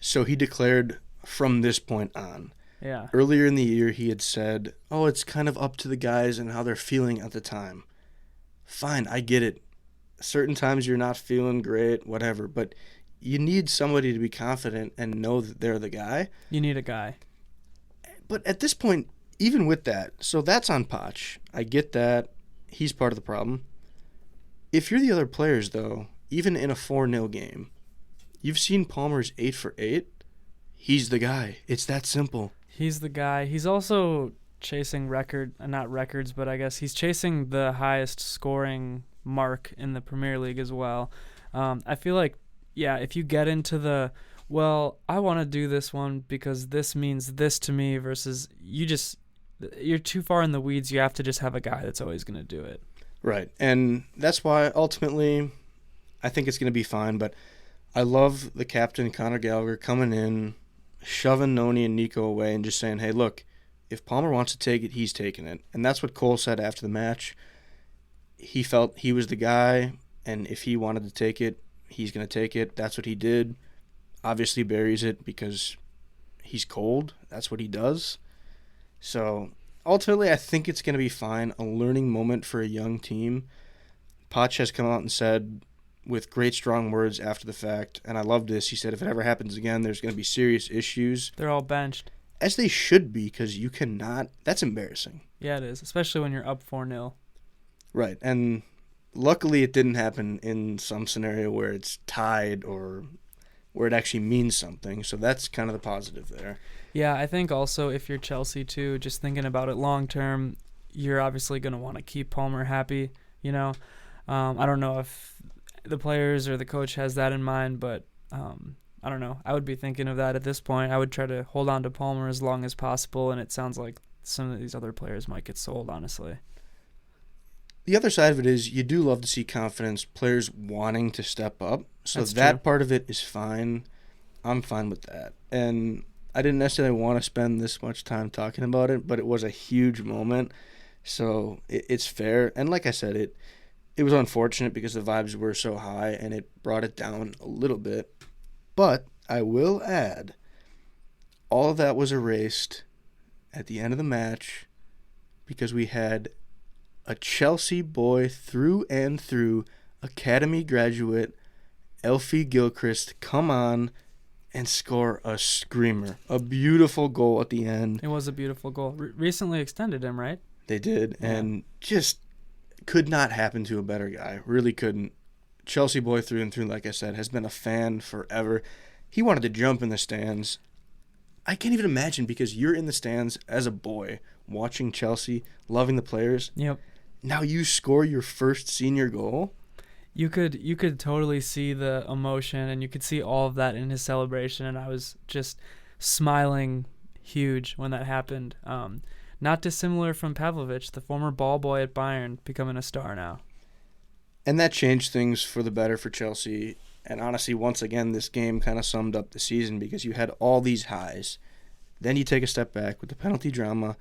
So he declared from this point on. Yeah. Earlier in the year, he had said, it's kind of up to the guys and how they're feeling at the time. Fine, I get it. Certain times you're not feeling great, whatever, but you need somebody to be confident and know that they're the guy. You need a guy. But at this point, even with that, so that's on Poch. I get that. He's part of the problem. If you're the other players, though, even in a 4-0 game, you've seen Palmer's 8 for 8. He's the guy. It's that simple. He's the guy. He's also chasing not records, but I guess he's chasing the highest scoring mark in the Premier League as well. I feel like, yeah, if you get into I want to do this one because this means this to me versus you're too far in the weeds. You have to just have a guy that's always going to do it. Right. And that's why ultimately I think it's going to be fine. But I love the captain, Conor Gallagher, coming in, shoving Noni and Nico away and just saying, hey, look, if Palmer wants to take it, he's taking it. And that's what Cole said after the match. He felt he was the guy, and if he wanted to take it, he's going to take it. That's what he did. Obviously buries it because he's cold. That's what he does. So ultimately, I think it's going to be fine. A learning moment for a young team. Poch has come out and said with great strong words after the fact, and I love this. He said if it ever happens again, there's going to be serious issues. They're all benched. As they should be, because you cannot. That's embarrassing. Yeah, it is, especially when you're up 4-0. Right, and luckily it didn't happen in some scenario where it's tied or where it actually means something. So that's kind of the positive there. Yeah, I think also if you're Chelsea too, just thinking about it long term, you're obviously going to want to keep Palmer happy. You know, I don't know if the players or the coach has that in mind, but I don't know. I would be thinking of that at this point. I would try to hold on to Palmer as long as possible, and it sounds like some of these other players might get sold, honestly. The other side of it is you do love to see confidence, players wanting to step up. So That's that true. part of it is fine. I'm fine with that. And I didn't necessarily want to spend this much time talking about it, but it was a huge moment. So it's fair. And like I said, it was unfortunate because the vibes were so high and it brought it down a little bit. But I will add, all of that was erased at the end of the match because we had a Chelsea boy through and through, academy graduate, Elfie Gilchrist, come on and score a screamer. A beautiful goal at the end. It was a beautiful goal. Recently extended him, right? They did, Yeah. and just could not happen to a better guy. Really couldn't. Chelsea boy through and through, like I said, has been a fan forever. He wanted to jump in the stands. I can't even imagine because you're in the stands as a boy watching Chelsea, loving the players. Yep. Now you score your first senior goal. You could totally see the emotion, and you could see all of that in his celebration, and I was just smiling huge when that happened. Not dissimilar from Pavlovic, the former ball boy at Bayern, becoming a star now. And that changed things for the better for Chelsea. And honestly, once again, this game kind of summed up the season because you had all these highs. Then you take a step back with the penalty drama,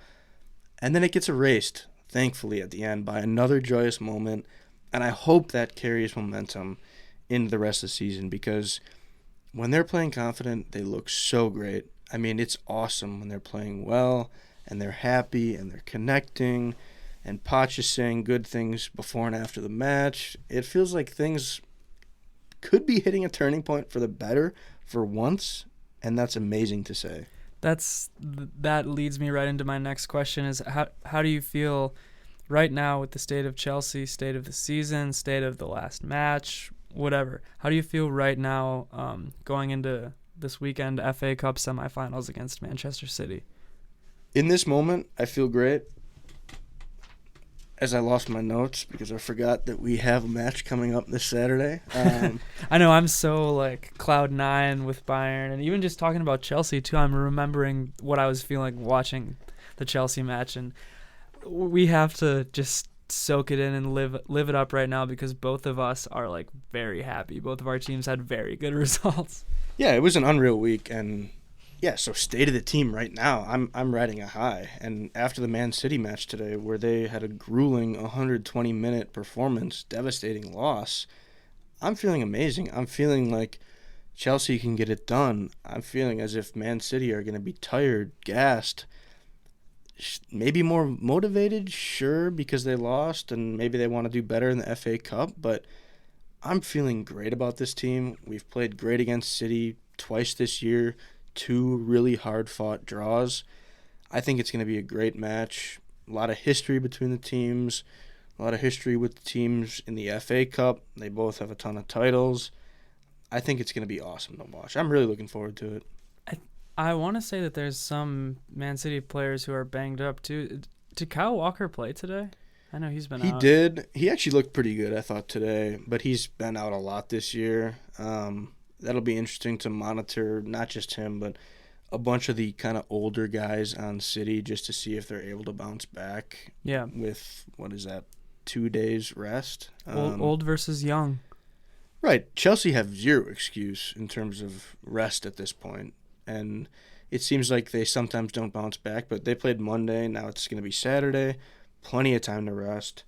and then it gets erased, thankfully, at the end by another joyous moment. And I hope that carries momentum into the rest of the season because when they're playing confident, they look so great. I mean, it's awesome when they're playing well and they're happy and they're connecting and Poch is saying good things before and after the match. It feels like things could be hitting a turning point for the better for once, and that's amazing to say. That leads me right into my next question: is how do you feel right now with the state of Chelsea, state of the season, state of the last match, whatever? How do you feel right now going into this weekend FA Cup semifinals against Manchester City? In this moment, I feel great. As I lost my notes because I forgot that we have a match coming up this Saturday. I know I'm so like cloud nine with Bayern, and even just talking about Chelsea too, I'm remembering what I was feeling watching the Chelsea match, and we have to just soak it in and live it up right now because both of us are like very happy. Both of our teams had very good results. Yeah, it was an unreal week, and yeah, so state of the team right now, I'm riding a high. And after the Man City match today, where they had a grueling 120-minute performance, devastating loss, I'm feeling amazing. I'm feeling like Chelsea can get it done. I'm feeling as if Man City are going to be tired, gassed, maybe more motivated, sure, because they lost, and maybe they want to do better in the FA Cup, but I'm feeling great about this team. We've played great against City twice this year. 2 really hard-fought draws. I think it's going to be a great match. A lot of history between the teams. A lot of history with the teams in the FA Cup. They both have a ton of titles. I think it's going to be awesome to watch. I'm really looking forward to it. I want to say that there's some Man City players who are banged up too. Did Kyle Walker play today? I know he's been out. He did. He actually looked pretty good, I thought, today. But he's been out a lot this year. That'll be interesting to monitor, not just him, but a bunch of the kind of older guys on City just to see if they're able to bounce back. Yeah. With, 2 days rest? Old versus young. Right. Chelsea have zero excuse in terms of rest at this point. And it seems like they sometimes don't bounce back, but they played Monday. Now it's going to be Saturday. Plenty of time to rest.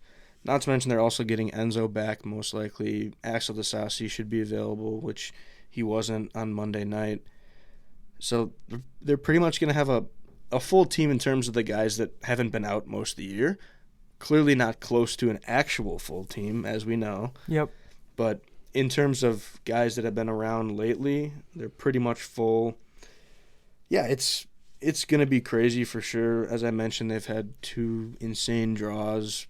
Not to mention they're also getting Enzo back, most likely. Axel Disasi should be available, which he wasn't on Monday night. So they're pretty much going to have a full team in terms of the guys that haven't been out most of the year. Clearly not close to an actual full team, as we know. Yep. But in terms of guys that have been around lately, they're pretty much full. Yeah, it's going to be crazy for sure. As I mentioned, they've had 2 insane draws.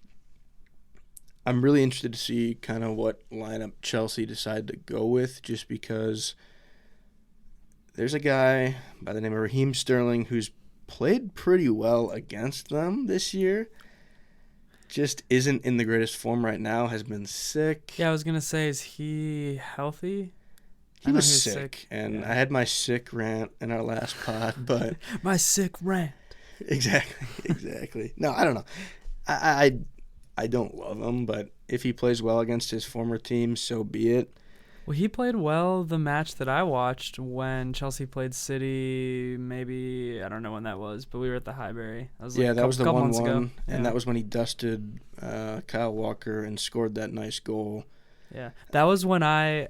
I'm really interested to see kind of what lineup Chelsea decide to go with, just because there's a guy by the name of Raheem Sterling who's played pretty well against them this year. Just isn't in the greatest form right now, has been sick. Yeah, I was going to say, is he healthy? He was sick, and yeah. I had my sick rant in our last pod, but my sick rant. Exactly. No, I don't know. I I don't love him, but if he plays well against his former team, so be it. Well, he played well the match that I watched when Chelsea played City. Maybe I don't know when that was, but we were at the Highbury. That was like Yeah, a that couple, was the couple one months ago. one, and Yeah, that was when he dusted Kyle Walker and scored that nice goal. yeah. That was when I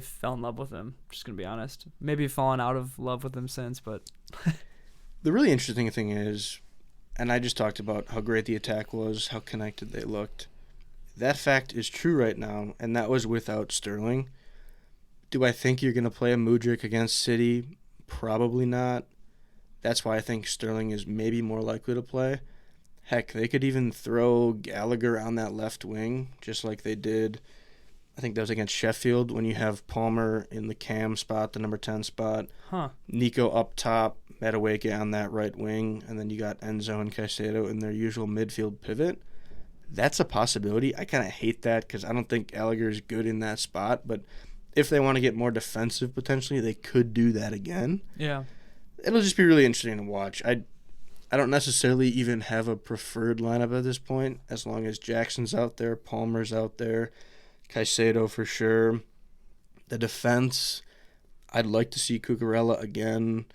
fell in love with him. Just gonna be honest. Maybe fallen out of love with him since, but The really interesting thing is, and I just talked about how great the attack was, how connected they looked. That fact is true right now, and that was without Sterling. Do I think you're going to play a Mudryk against City? Probably not. That's why I think Sterling is maybe more likely to play. Heck, they could even throw Gallagher on that left wing, just like they did. I think that was against Sheffield when you have Palmer in the cam spot, the number 10 spot. huh? Nico up top, Madueke on that right wing, and then you got Enzo and Caicedo in their usual midfield pivot. That's a possibility. I kind of hate that because I don't think Gallagher is good in that spot, but if they want to get more defensive potentially, they could do that again. Yeah. It'll just be really interesting to watch. I don't necessarily even have a preferred lineup at this point, as long as Jackson's out there, Palmer's out there, Caicedo for sure. The defense, I'd like to see Cucurella again.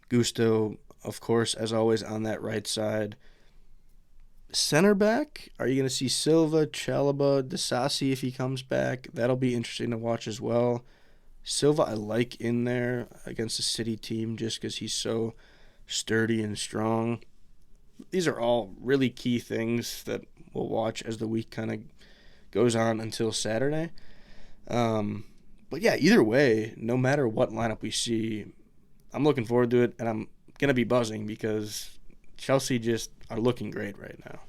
Gusto, of course, as always, on that right side. Center back, are you going to see Silva, Chalaba, Disasi if he comes back? That'll be interesting to watch as well. Silva, I like in there against the City team just because he's so sturdy and strong. These are all really key things that we'll watch as the week kind of goes on until Saturday. But yeah, either way, no matter what lineup we see, I'm looking forward to it, and I'm going to be buzzing because Chelsea just are looking great right now.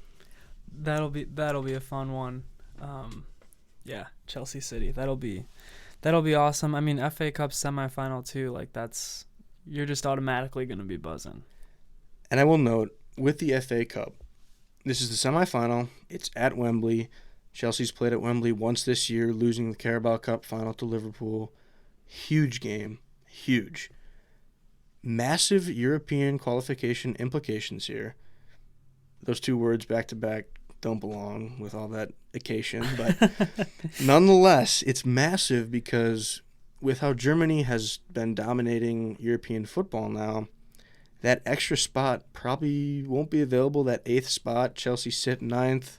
That'll be a fun one. Yeah, Chelsea City. That'll be awesome. I mean, FA Cup semifinal too. Like you're just automatically gonna be buzzing. And I will note, with the FA Cup, this is the semifinal. It's at Wembley. Chelsea's played at Wembley once this year, losing the Carabao Cup final to Liverpool. Huge game. Huge. Massive European qualification implications here. Those two words back to back don't belong with all that occasion, but nonetheless, it's massive because with how Germany has been dominating European football now, that extra spot probably won't be available. That 8th spot, Chelsea sit 9th.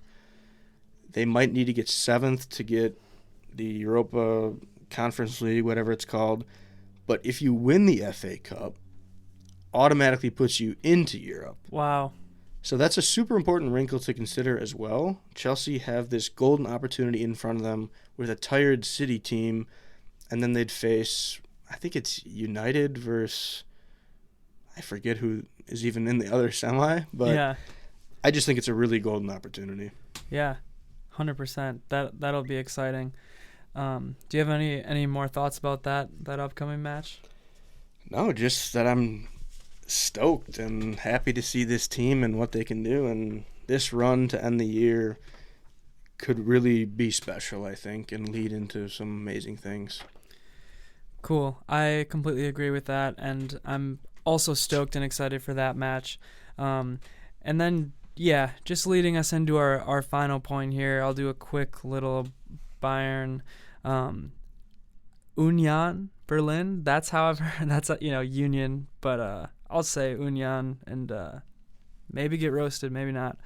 They might need to get 7th to get the Europa Conference League, whatever it's called. But if you win the FA Cup, automatically puts you into Europe. Wow. So that's a super important wrinkle to consider as well. Chelsea have this golden opportunity in front of them with a tired City team, and then they'd face, I think it's United versus, I forget who is even in the other semi, but Yeah. I just think it's a really golden opportunity. Yeah. 100%. That'll be exciting. Do you have any more thoughts about that upcoming match? No, just that I'm stoked and happy to see this team and what they can do, and this run to end the year could really be special, I think, and lead into some amazing things. Cool. I completely agree with that, and I'm also stoked and excited for that match. And then, yeah, just leading us into our final point here, I'll do a quick little Bayern Union Berlin. That's how I've heard. That's Union, but I'll say Union and maybe get roasted, maybe not.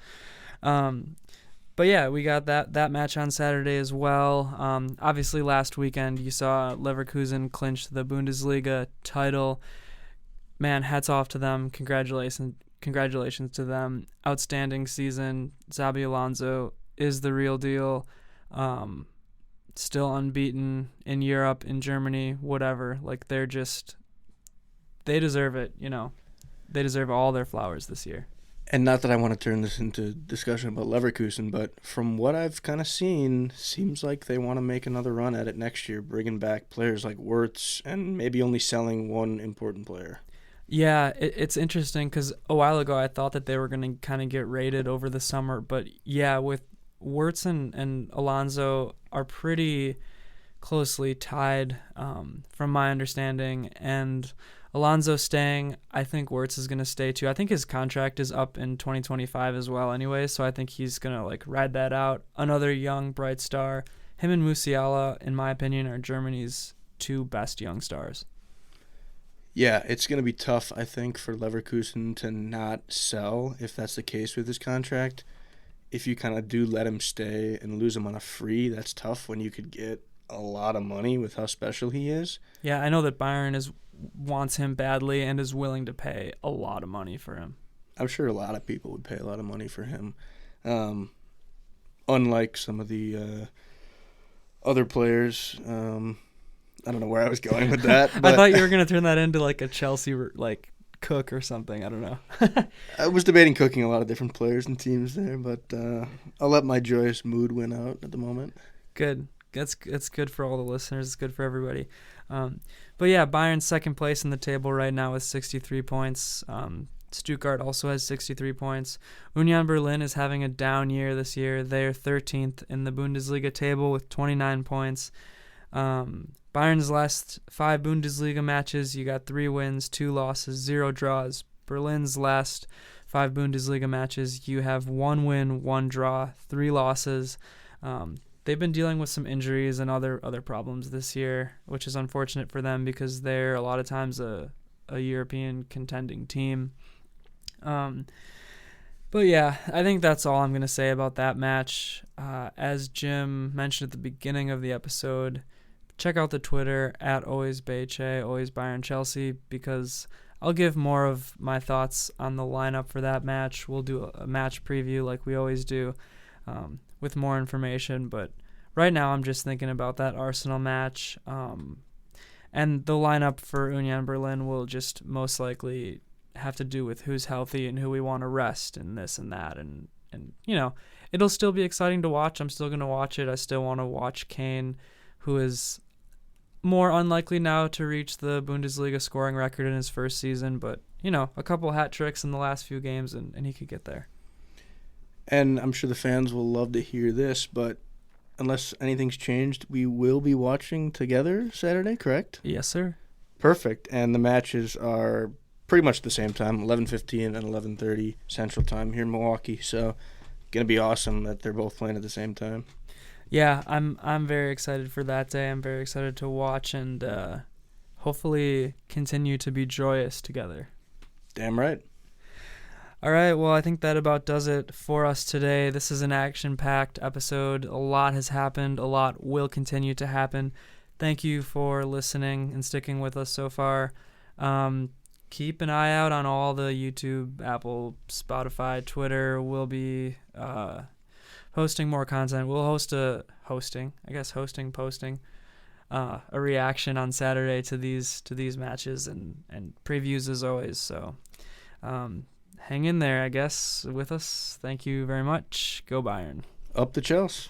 But yeah, we got that match on Saturday as well. Obviously, last weekend you saw Leverkusen clinch the Bundesliga title. Man, hats off to them. Congratulations to them. Outstanding season. Xabi Alonso is the real deal. Still unbeaten in Europe, in Germany, whatever. Like they deserve it, They deserve all their flowers this year. And not that I want to turn this into discussion about Leverkusen, but from what I've kind of seen, seems like they want to make another run at it next year, bringing back players like Wirtz and maybe only selling one important player. Yeah, it's interesting because a while ago I thought that they were going to kind of get raided over the summer. But yeah, with Wirtz and Alonso are pretty closely tied, from my understanding. And Alonso staying, I think Wirtz is going to stay too. I think his contract is up in 2025 as well anyway, so I think he's going to like ride that out. Another young, bright star. Him and Musiala, in my opinion, are Germany's two best young stars. Yeah, it's going to be tough, I think, for Leverkusen to not sell if that's the case with his contract. If you kind of do let him stay and lose him on a free, that's tough when you could get a lot of money with how special he is. Yeah, I know that Bayern wants him badly and is willing to pay a lot of money for him. I'm sure a lot of people would pay a lot of money for him. Unlike some of the other players. I don't know where I was going with that. But I thought you were going to turn that into like a Chelsea like cook or something. I don't know. I was debating cooking a lot of different players and teams there, but I'll let my joyous mood win out at the moment. Good. It's good for all the listeners. It's good for everybody. But yeah, Bayern's second place in the table right now with 63 points. Stuttgart also has 63 points. Union Berlin is having a down year this year. They're 13th in the Bundesliga table with 29 points. Bayern's last 5 Bundesliga matches, you got 3 wins, 2 losses, 0 draws. Berlin's last 5 Bundesliga matches, you have 1 win, 1 draw, 3 losses. They've been dealing with some injuries and other problems this year, which is unfortunate for them because they're a lot of times a European contending team. But yeah, I think that's all I'm going to say about that match. As Jim mentioned at the beginning of the episode, check out the Twitter at alwaysbayche, always Bayern Chelsea, because I'll give more of my thoughts on the lineup for that match. We'll do a match preview like we always do, with more information. But right now I'm just thinking about that Arsenal match. And the lineup for Union Berlin will just most likely have to do with who's healthy and who we want to rest and this and that. And you know, it'll still be exciting to watch. I'm still going to watch it. I still want to watch Kane, who is more unlikely now to reach the Bundesliga scoring record in his first season, but, you know, a couple hat tricks in the last few games, and he could get there. And I'm sure the fans will love to hear this, but unless anything's changed, we will be watching together Saturday, correct? Yes, sir. Perfect. And the matches are pretty much the same time, 11:15 and 11:30 Central Time here in Milwaukee, so going to be awesome that they're both playing at the same time. Yeah, I'm very excited for that day. I'm very excited to watch and hopefully continue to be joyous together. Damn right. All right, well, I think that about does it for us today. This is an action-packed episode. A lot has happened. A lot will continue to happen. Thank you for listening and sticking with us so far. Keep an eye out on all the YouTube, Apple, Spotify, Twitter. We'll be posting more content. We'll posting a reaction on Saturday to these matches and previews as always. So hang in there, I guess, with us. Thank you very much. Go Bayern. Up the Chelsea.